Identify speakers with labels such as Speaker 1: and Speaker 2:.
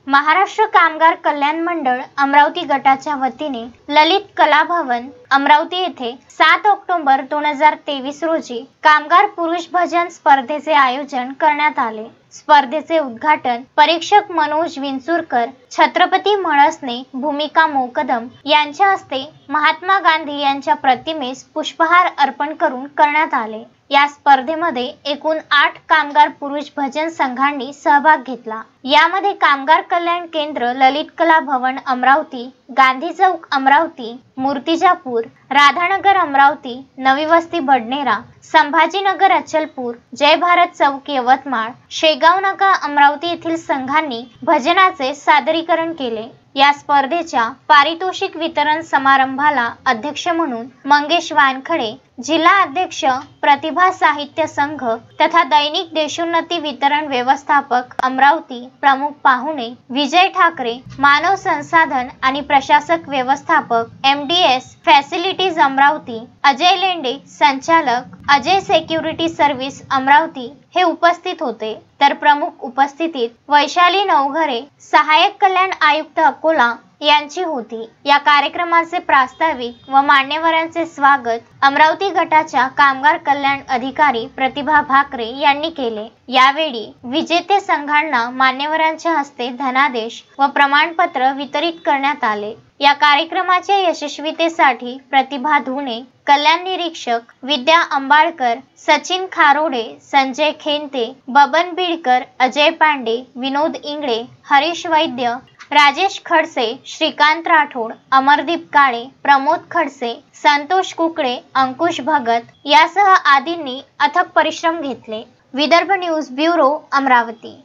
Speaker 1: महाराष्ट्र कामगार कल्याण मंडळ अमरावती गटाच्या वतीने ललित कला भवन अमरावती येथे 7 ऑक्टोबर 2023 रोजी कामगार पुरुष भजन स्पर्धेचे आयोजन करण्यात आले। स्पर्धेचे उद्घाटन परीक्षक मनोज विंचुरकर, छत्रपती म्हणसने, भूमिका मोकदम यांच्या हस्ते महात्मा गांधी यांच्या प्रतिमेस पुष्पहार अर्पण करून करण्यात आले। या स्पर्धेमध्ये एकूण 8 कामगार पुरुष भजन संघांनी सहभाग घेतला। यामध्ये कामगार कल्याण केंद्र ललित कला भवन अमरावती, गांधी चौक अमरावती, मूर्तिजापूर, राधानगर अमरावती, नवी वस्ती बडनेरा, संभाजीनगर अचलपूर, जय भारत चौक यवतमाळ, शेगाव नाका अमरावती येथील संघांनी भजनाचे सादरीकरण केले। या स्पर्धेच्या पारितोषिक वितरण समारंभाला अध्यक्ष म्हणून मंगेश वानखडे, जिल्हा अध्यक्ष प्रतिभा साहित्य संघ तथा दैनिक देशोन्नती वितरण व्यवस्थापक अमरावती प्रमुख पाहुणे विजय ठाकरे, मानव संसाधन आणि प्रशासक व्यवस्थापक MDS फॅसिलिटीज अमरावती, अजय लेंडे संचालक अजय सिक्युरिटी सर्व्हिस अमरावती हे उपस्थित होते। तर प्रमुख उपस्थितीत वैशाली नवघरे, सहाय्यक कल्याण आयुक्त अकोला यांची होती। या कार्यक्रमाचे प्रास्ताविक व मान्यवरांचे स्वागत अमरावती गटाच्या कामगार कल्याण अधिकारी प्रतिभा भाकरे यांनी केले। यावेळी विजेते संघांना मान्यवरांच्या हस्ते धनादेश व प्रमाणपत्र वितरित करण्यात आले। या कार्यक्रमाच्या यशस्वीतेसाठी प्रतिभा धुणे, कल्याण निरीक्षक विद्या अंबाळकर, सचिन खारोडे, संजय खेंते, बबन बिडकर, अजय पांडे, विनोद इंगळे, हरीश वैद्य, राजेश खडसे, श्रीकांत राठोड, अमरदीप काळे, प्रमोद खडसे, संतोष कुकडे, अंकुश भगत यासह आदींनी अथक परिश्रम घेतले। Vidarbha news bureau Amravati.